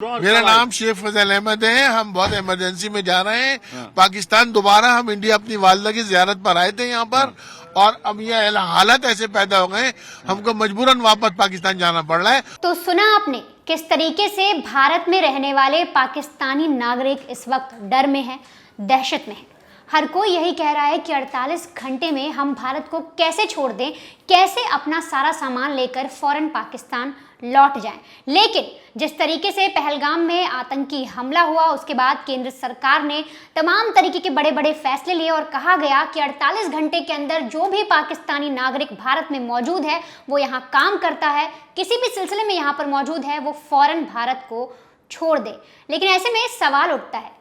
मेरा नाम शेख फजल अहमद है। हम बहुत इमरजेंसी में जा रहे हैं पाकिस्तान। दोबारा हम इंडिया अपनी वालदा की जियारत पर आए थे यहाँ पर, और अब ये हालात ऐसे पैदा हो गए, हमको मजबूरन वापस पाकिस्तान जाना पड़ रहा है। तो सुना आपने किस तरीके से भारत में रहने वाले पाकिस्तानी नागरिक इस वक्त डर में है, दहशत में है। हर कोई यही कह रहा है कि 48 घंटे में हम भारत को कैसे छोड़ दें, कैसे अपना सारा सामान लेकर फौरन पाकिस्तान लौट जाएं। लेकिन जिस तरीके से पहलगाम में आतंकी हमला हुआ, उसके बाद केंद्र सरकार ने तमाम तरीके के बड़े बड़े फैसले लिए और कहा गया कि 48 घंटे के अंदर जो भी पाकिस्तानी नागरिक भारत में मौजूद है, वो यहाँ काम करता है, किसी भी सिलसिले में यहाँ पर मौजूद है, वो फौरन भारत को छोड़ दे। लेकिन ऐसे में सवाल उठता है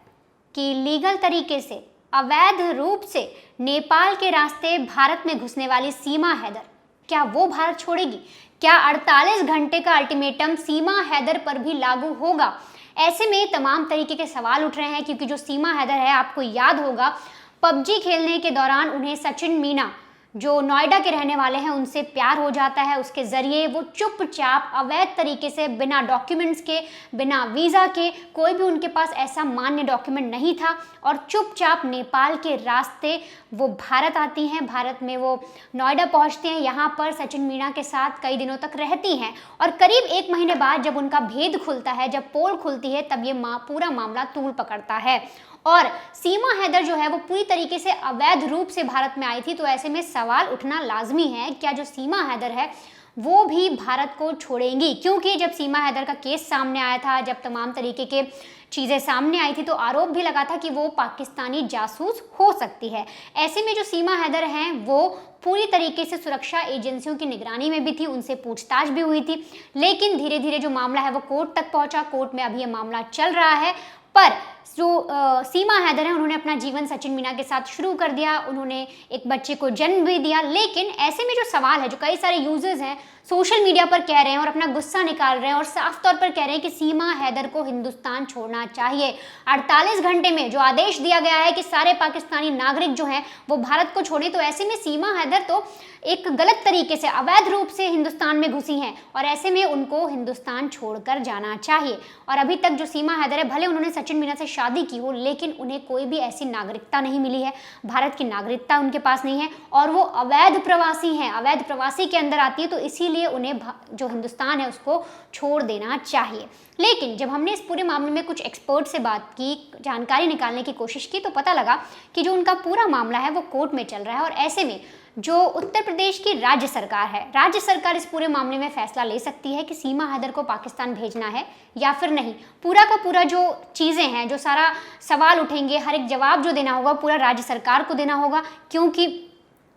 कि लीगल तरीके से, अवैध रूप से नेपाल के रास्ते भारत में घुसने वाली सीमा हैदर, क्या वो भारत छोड़ेगी? क्या 48 घंटे का अल्टीमेटम सीमा हैदर पर भी लागू होगा? ऐसे में तमाम तरीके के सवाल उठ रहे हैं, क्योंकि जो सीमा हैदर है, आपको याद होगा पबजी खेलने के दौरान उन्हें सचिन मीना, जो नोएडा के रहने वाले हैं, उनसे प्यार हो जाता है। उसके ज़रिए वो चुपचाप अवैध तरीके से, बिना डॉक्यूमेंट्स के, बिना वीज़ा के, कोई भी उनके पास ऐसा मान्य डॉक्यूमेंट नहीं था, और चुपचाप नेपाल के रास्ते वो भारत आती हैं। भारत में वो नोएडा पहुंचते हैं, यहाँ पर सचिन मीना के साथ कई दिनों तक रहती हैं, और करीब 1 महीने बाद जब उनका भेद खुलता है, जब पोल खुलती है, तब ये पूरा मामला तूल पकड़ता है। और सीमा हैदर जो है वो पूरी तरीके से अवैध रूप से भारत में आई थी। तो ऐसे में सवाल उठना लाजमी है, क्या जो सीमा हैदर है वो भी भारत को छोड़ेंगी? क्योंकि जब सीमा हैदर का केस सामने आया था, जब तमाम तरीके के चीज़ें सामने आई थी, तो आरोप भी लगा था कि वो पाकिस्तानी जासूस हो सकती है। ऐसे में जो सीमा हैदर हैं वो पूरी तरीके से सुरक्षा एजेंसियों की निगरानी में भी थी, उनसे पूछताछ भी हुई थी। लेकिन धीरे धीरे जो मामला है वो कोर्ट तक पहुंचा। कोर्ट में अभी ये मामला चल रहा है, पर जो सीमा हैदर है, उन्होंने अपना जीवन सचिन मीना के साथ शुरू कर दिया। उन्होंने एक बच्चे को जन्म भी दिया। लेकिन ऐसे में जो सवाल है, जो कई सारे यूजर्स हैं सोशल मीडिया पर कह रहे हैं और अपना गुस्सा निकाल रहे हैं और साफ तौर पर कह रहे हैं कि सीमा हैदर को हिंदुस्तान छोड़ना चाहिए। 48 घंटे में जो आदेश दिया गया है कि सारे पाकिस्तानी नागरिक जो हैं वो भारत को छोड़ें, तो ऐसे में सीमा हैदर तो एक गलत तरीके से, अवैध रूप से हिंदुस्तान में घुसी हैं, और ऐसे में उनको हिंदुस्तान छोड़कर जाना चाहिए। और अभी तक जो सीमा हैदर है, भले उन्होंने सचिन मीना से शादी की हो, लेकिन उन्हें कोई भी ऐसी नागरिकता नहीं मिली है, भारत की नागरिकता उनके पास नहीं है, और वो अवैध प्रवासी हैं, अवैध प्रवासी के अंदर आती है। तो इसीलिए उन्हें जो हिंदुस्तान है उसको छोड़ देना चाहिए। लेकिन जब हमने इस पूरे मामले में कुछ एक्सपर्ट से बात की, जानकारी निकालने की कोशिश की, तो पता लगा कि जो उनका पूरा मामला है वो कोर्ट में चल रहा है। और ऐसे में जो उत्तर प्रदेश की राज्य सरकार है, राज्य सरकार इस पूरे मामले में फैसला ले सकती है कि सीमा हैदर को पाकिस्तान भेजना है या फिर नहीं। पूरा का पूरा जो चीज़ें हैं, जो सारा सवाल उठेंगे, हर एक जवाब जो देना होगा पूरा राज्य सरकार को देना होगा, क्योंकि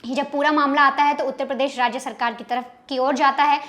जब पूरा मामला आता है तो उत्तर प्रदेश राज्य सरकार की तरफ की ओर जाता है,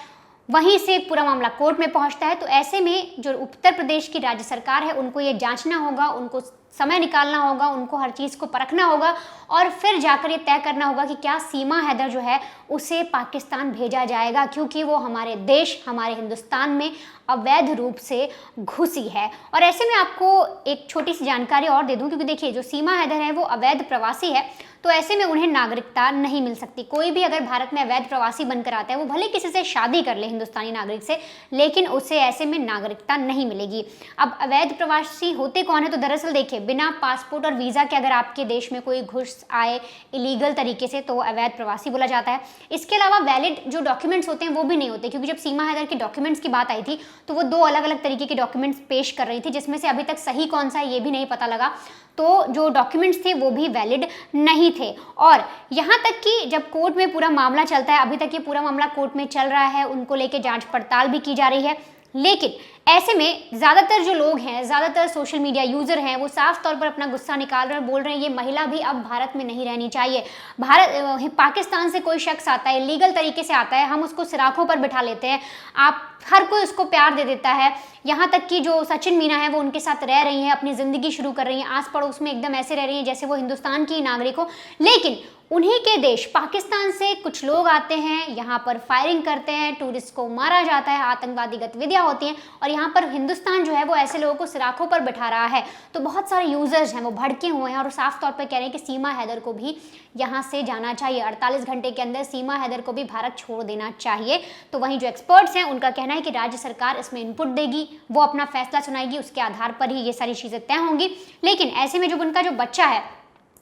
वहीं से पूरा मामला कोर्ट में पहुंचता है। तो ऐसे में जो उत्तर प्रदेश की राज्य सरकार है, उनको ये जांचना होगा, उनको समय निकालना होगा, उनको हर चीज़ को परखना होगा, और फिर जाकर ये तय करना होगा कि क्या सीमा हैदर जो है उसे पाकिस्तान भेजा जाएगा, क्योंकि वो हमारे देश, हमारे हिंदुस्तान में अवैध रूप से घुसी है। और ऐसे में आपको एक छोटी सी जानकारी और दे दूं, क्योंकि देखिए जो सीमा हैदर है वो अवैध प्रवासी है, तो ऐसे में उन्हें नागरिकता नहीं मिल सकती। कोई भी अगर भारत में अवैध प्रवासी बनकर आता है, वो भले किसी से शादी कर ले हिंदुस्तानी नागरिक से, लेकिन उसे ऐसे में नागरिकता नहीं मिलेगी। अब अवैध प्रवासी होते कौन है? तो दरअसल देखिए, बिना पासपोर्ट और वीज़ा के अगर आपके देश में कोई घुस आए इलीगल तरीके से, तो अवैध प्रवासी बोला जाता है। इसके अलावा वैलिड जो डॉक्यूमेंट्स होते हैं वो भी नहीं होते, क्योंकि जब सीमा हैदर के डॉक्यूमेंट्स की बात आई थी तो वो 2 अलग अलग तरीके के डॉक्यूमेंट्स पेश कर रही थी, जिसमें से अभी तक सही कौन सा है ये भी नहीं पता लगा। तो जो डॉक्यूमेंट्स थे वो भी वैलिड नहीं थे। और यहाँ तक कि जब कोर्ट में पूरा मामला चलता है, अभी तक ये पूरा मामला कोर्ट में चल रहा है, उनको लेके जांच पड़ताल भी की जा रही है। लेकिन ऐसे में ज़्यादातर जो लोग हैं, ज़्यादातर सोशल मीडिया यूज़र हैं, वो साफ तौर पर अपना गुस्सा निकाल रहे हैं, बोल रहे हैं ये महिला भी अब भारत में नहीं रहनी चाहिए। पाकिस्तान से कोई शख्स आता है, लीगल तरीके से आता है, हम उसको सिराखों पर बिठा लेते हैं, आप हर कोई उसको प्यार दे देता है। यहाँ तक कि जो सचिन मीना है वो उनके साथ रह रही हैं, अपनी ज़िंदगी शुरू कर रही हैं, आस पड़ोस में एकदम ऐसे रह रही हैं जैसे वो हिंदुस्तान की नागरिक हो। लेकिन उन्हीं के देश पाकिस्तान से कुछ लोग आते हैं, यहाँ पर फायरिंग करते हैं, टूरिस्ट को मारा जाता है, आतंकवादी गतिविधियाँ होती हैं, और यहाँ पर हिंदुस्तान जो है वो ऐसे लोगों को सलाखों पर बिठा रहा है। तो बहुत सारे यूजर्स हैं वो भड़के हुए हैं और साफ तौर पे कह रहे हैं कि सीमा हैदर को भी यहाँ से जाना चाहिए, 48 घंटे के अंदर सीमा हैदर को भी भारत छोड़ देना चाहिए। तो वहीं जो एक्सपर्ट्स हैं उनका कहना है कि राज्य सरकार इसमें इनपुट देगी, वो अपना फैसला सुनाएगी, उसके आधार पर ही ये सारी चीजें तय होंगी। लेकिन ऐसे में जो उनका जो बच्चा है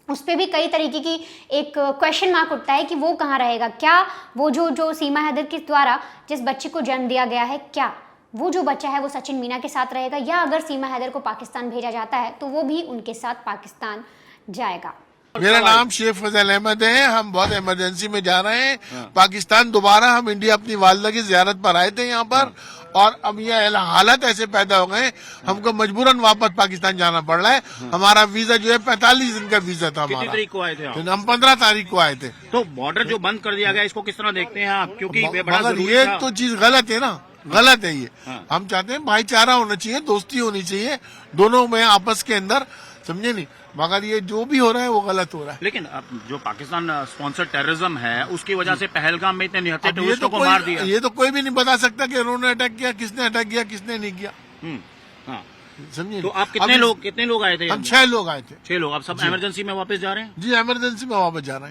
उस पर भी कई तरीके की एक क्वेश्चन मार्क उठता है कि वो कहाँ रहेगा। क्या वो जो सीमा हैदर के द्वारा जिस बच्चे को जन्म दिया गया है, क्या वो जो बच्चा है वो सचिन मीना के साथ रहेगा, या अगर सीमा हैदर को पाकिस्तान भेजा जाता है तो वो भी उनके साथ पाकिस्तान जाएगा। मेरा नाम शेख फजल अहमद है। हम बहुत इमरजेंसी में जा रहे हैं पाकिस्तान। दोबारा हम इंडिया अपनी वालदा की जियारत पर आए थे यहाँ पर, और अब ये हालात ऐसे पैदा हो गए हमको मजबूरन वापस पाकिस्तान जाना पड़ रहा है। हमारा वीजा जो है 45 दिन का वीजा था हमारा। कितनी तारीख को आए थे आप? हम 15 तारीख को आए थे। तो बॉर्डर जो बंद कर दिया गया इसको किस तरह देखते हैं आप? क्योंकि ये बड़ा मगर जरूरी ये था। तो चीज गलत है ना, गलत है ये। हाँ। हम चाहते हैं भाईचारा होना चाहिए, दोस्ती होनी चाहिए दोनों में आपस के अंदर, समझे नहीं। मगर ये जो भी हो रहा है वो गलत हो रहा है। लेकिन अब जो पाकिस्तान स्पॉन्सर टेररिज्म है उसकी वजह से पहलगाम में इतने निहत्थे अब ये टूरिस्टों तो को मार दिया। ये तो कोई भी नहीं बता सकता कि उन्होंने अटैक किया, किसने अटैक किया, किसने नहीं किया, हाँ। समझिए। तो आप कितने लोग आए थे? हम 6 लोग आए थे। 6 लोग। आप सब इमरजेंसी में वापस जा रहे हैं? जी इमरजेंसी में वापस जा रहे हैं।